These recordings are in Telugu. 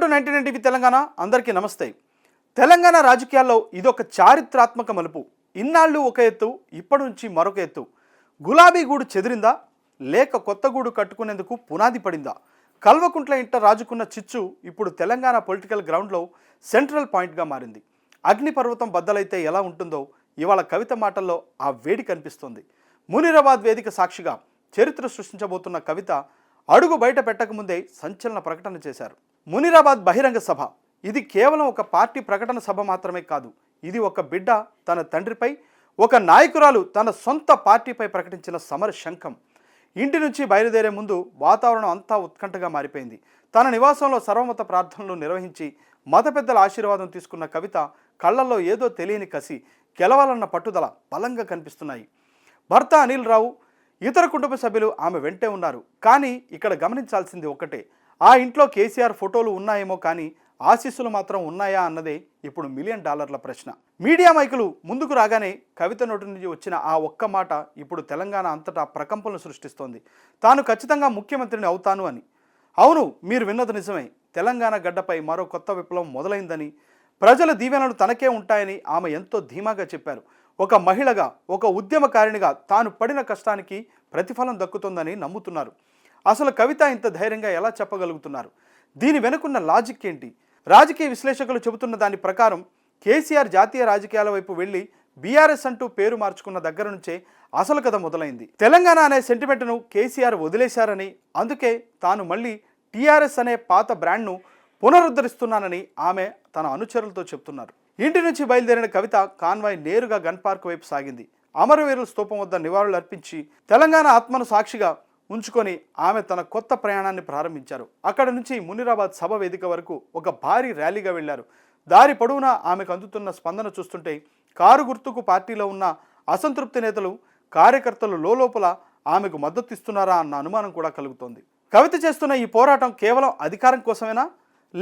Welcome to 99 TV Telangana. అందరికీ నమస్తే. తెలంగాణ రాజకీయాల్లో ఇదొక చారిత్రాత్మక మలుపు. ఇన్నాళ్ళు ఒక ఎత్తు, ఇప్పటి నుంచి మరొక ఎత్తు. గులాబీ గూడు చెదిరిందా, లేక కొత్త గూడు కట్టుకునేందుకు పునాది పడిందా? కల్వకుంట్ల ఇంట రాజుకున్న చిచ్చు ఇప్పుడు తెలంగాణ పొలిటికల్ గ్రౌండ్లో సెంట్రల్ పాయింట్గా మారింది. అగ్నిపర్వతం బద్దలైతే ఎలా ఉంటుందో ఇవాళ కవిత మాటల్లో ఆ వేడి కనిపిస్తోంది. మునీరాబాద్ వేదిక సాక్షిగా చరిత్ర సృష్టించబోతున్న కవిత అడుగు బయట పెట్టకముందే సంచలన ప్రకటన చేశారు. మునీరాబాద్ బహిరంగ సభ ఇది కేవలం ఒక పార్టీ ప్రకటన సభ మాత్రమే కాదు. ఇది ఒక బిడ్డ తన తండ్రిపై, ఒక నాయకురాలు తన సొంత పార్టీపై ప్రకటించిన సమర శంఖం. ఇంటి నుంచి బయలుదేరే ముందు వాతావరణం అంతా ఉత్కంఠగా మారిపోయింది. తన నివాసంలో సర్వమత ప్రార్థనలు నిర్వహించి మత పెద్దల ఆశీర్వాదం తీసుకున్న కవిత కళ్ళల్లో ఏదో తెలియని కసి, గెలవాలన్న పట్టుదల బలంగా కనిపిస్తున్నాయి. భర్త అనిల్ రావు, ఇతర కుటుంబ సభ్యులు ఆమె వెంటే ఉన్నారు. కానీ ఇక్కడ గమనించాల్సింది ఒక్కటే, ఆ ఇంట్లో కేసీఆర్ ఫోటోలు ఉన్నాయేమో కానీ ఆశీస్సులు మాత్రం ఉన్నాయా అన్నదే ఇప్పుడు $1 మిలియన్ ప్రశ్న. మీడియా మైకులు ముందుకు రాగానే కవిత నోటి నుంచి వచ్చిన ఆ ఒక్క మాట ఇప్పుడు తెలంగాణ అంతటా ప్రకంపనలు సృష్టిస్తోంది. తాను ఖచ్చితంగా ముఖ్యమంత్రిని అవుతాను అని. అవును, మీరు విన్నది నిజమే. తెలంగాణ గడ్డపై మరో కొత్త విప్లవం మొదలైందని, ప్రజల దీవెనలు తనకే ఉంటాయని ఆమె ఎంతో ధీమాగా చెప్పారు. ఒక మహిళగా, ఒక ఉద్యమకారిణిగా తాను పడిన కష్టానికి ప్రతిఫలం దక్కుతుందని నమ్ముతున్నారు. అసలు కవిత ఇంత ధైర్యంగా ఎలా చెప్పగలుగుతున్నారు? దీని వెనుకున్న లాజిక్ ఏంటి? రాజకీయ విశ్లేషకులు చెబుతున్న దాని ప్రకారం కేసీఆర్ జాతీయ రాజకీయాల వైపు వెళ్ళి బీఆర్ఎస్ అంటూ పేరు మార్చుకున్న దగ్గర నుంచే అసలు కథ మొదలైంది. తెలంగాణ అనే సెంటిమెంట్ను కేసీఆర్ వదిలేశారని, అందుకే తాను మళ్ళీ టీఆర్ఎస్ అనే పాత బ్రాండ్ను పునరుద్ధరిస్తున్నానని ఆమె తన అనుచరులతో చెప్తున్నారు. ఇంటి నుంచి బయలుదేరిన కవిత కాన్వాయ్ నేరుగా గన్ పార్క్ వైపు సాగింది. అమరవీరుల స్తూపం వద్ద నివాళులు అర్పించి తెలంగాణ ఆత్మను సాక్షిగా ఉంచుకొని ఆమె తన కొత్త ప్రయాణాన్ని ప్రారంభించారు. అక్కడ నుంచి మునీరాబాద్ సభ వేదిక వరకు ఒక భారీ ర్యాలీగా వెళ్లారు. దారి పొడవునా ఆమెకు అందుతున్న స్పందన చూస్తుంటే కారు గుర్తుకు పార్టీలో ఉన్న అసంతృప్తి నేతలు, కార్యకర్తలు లోపల ఆమెకు మద్దతు ఇస్తున్నారా అన్న అనుమానం కూడా కలుగుతోంది. కవిత చేస్తున్న ఈ పోరాటం కేవలం అధికారం కోసమేనా,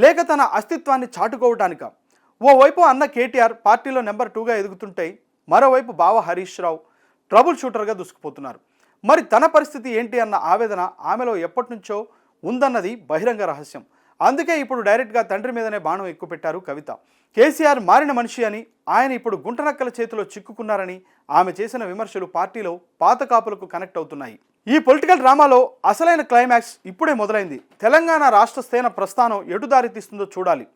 లేక తన అస్తిత్వాన్ని చాటుకోవటానికా? ఓవైపు అన్న కేటీఆర్ పార్టీలో నెంబర్ 2గా ఎదుగుతుంటే, మరోవైపు బావ హరీష్ రావు ట్రబుల్ షూటర్గా దూసుకుపోతున్నారు. మరి తన పరిస్థితి ఏంటి అన్న ఆవేదన ఆమెలో ఎప్పటి నుంచో ఉందన్నది బహిరంగ రహస్యం. అందుకే ఇప్పుడు డైరెక్ట్గా తండ్రి మీదనే బాణం ఎక్కుపెట్టారు కవిత. కేసీఆర్ మారిన మనిషి అని, ఆయన ఇప్పుడు గుంటనక్కల చేతిలో చిక్కుకున్నారని ఆమె చేసిన విమర్శలు పార్టీలో పాత కాపులకు కనెక్ట్ అవుతున్నాయి. ఈ పొలిటికల్ డ్రామాలో అసలైన క్లైమాక్స్ ఇప్పుడే మొదలైంది. తెలంగాణ రాష్ట్ర సేన ప్రస్థానం ఎటు దారి తీస్తుందో చూడాలి.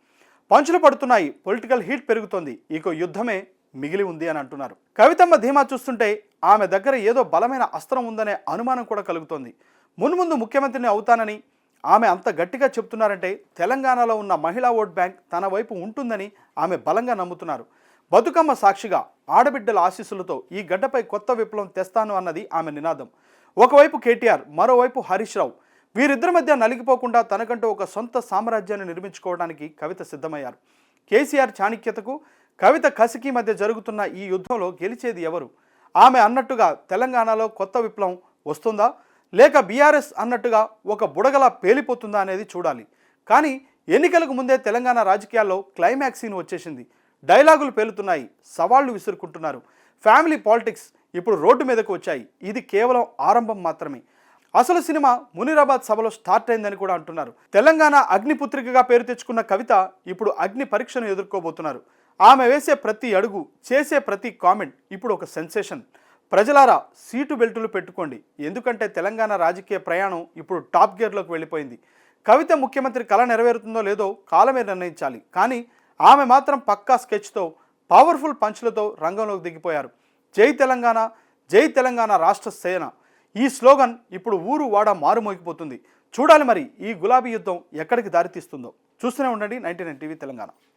పంచులు పడుతున్నాయి, పొలిటికల్ హీట్ పెరుగుతోంది, ఇక యుద్ధమే మిగిలి ఉంది అని అంటున్నారు. కవితమ్మ ధీమా చూస్తుంటే ఆమె దగ్గర ఏదో బలమైన అస్త్రం ఉందనే అనుమానం కూడా కలుగుతోంది. మున్ముందు ముఖ్యమంత్రిని అవుతానని ఆమె అంత గట్టిగా చెప్తున్నారంటే తెలంగాణలో ఉన్న మహిళా ఓట్ బ్యాంక్ తన వైపు ఉంటుందని ఆమె బలంగా నమ్ముతున్నారు. బతుకమ్మ సాక్షిగా ఆడబిడ్డల ఆశీస్సులతో ఈ గడ్డపై కొత్త విప్లవం తెస్తాను అన్నది ఆమె నినాదం. ఒకవైపు కేటీఆర్, మరోవైపు హరీష్ రావు, వీరిద్దరి మధ్య నలిగిపోకుండా తనకంటూ ఒక సొంత సామ్రాజ్యాన్ని నిర్మించుకోవడానికి కవిత సిద్ధమయ్యారు. కేసీఆర్ చాణక్యతకు, కవిత కసికి మధ్య జరుగుతున్న ఈ యుద్ధంలో గెలిచేది ఎవరు? ఆమె అన్నట్టుగా తెలంగాణలో కొత్త విప్లవం వస్తుందా, లేక బీఆర్ఎస్ అన్నట్టుగా ఒక బుడగలా పేలిపోతుందా అనేది చూడాలి. కానీ ఎన్నికలకు ముందే తెలంగాణ రాజకీయాల్లో క్లైమాక్స్ సీన్ వచ్చేసింది. డైలాగులు పేలుతున్నాయి, సవాళ్లు విసురుకుంటున్నారు. ఫ్యామిలీ పాలిటిక్స్ ఇప్పుడు రోడ్డు మీదకు వచ్చాయి. ఇది కేవలం ఆరంభం మాత్రమే. అసలు సినిమా మునీరాబాద్ సభలో స్టార్ట్ అయిందని కూడా అంటున్నారు. తెలంగాణ అగ్నిపుత్రికగా పేరు తెచ్చుకున్న కవిత ఇప్పుడు అగ్ని పరీక్షను ఎదుర్కోబోతున్నారు. ఆమె వేసే ప్రతి అడుగు, చేసే ప్రతి కామెంట్ ఇప్పుడు ఒక సెన్సేషన్. ప్రజలారా, సీటు బెల్టులు పెట్టుకోండి, ఎందుకంటే తెలంగాణ రాజకీయ ప్రయాణం ఇప్పుడు టాప్ గేర్లోకి వెళ్ళిపోయింది. కవిత ముఖ్యమంత్రి కళ నెరవేరుతుందో లేదో కాలమే నిర్ణయించాలి. కానీ ఆమె మాత్రం పక్కా స్కెచ్తో, పవర్ఫుల్ పంచ్లతో రంగంలోకి దిగిపోయారు. జై తెలంగాణ, జై తెలంగాణ రాష్ట్ర సేన, ఈ స్లోగన్ ఇప్పుడు ఊరు వాడ మారుమోగిపోతుంది. చూడాలి మరి ఈ గులాబీ యుద్ధం ఎక్కడికి దారితీస్తుందో. చూస్తూనే ఉండండి 99 టీవీ తెలంగాణ.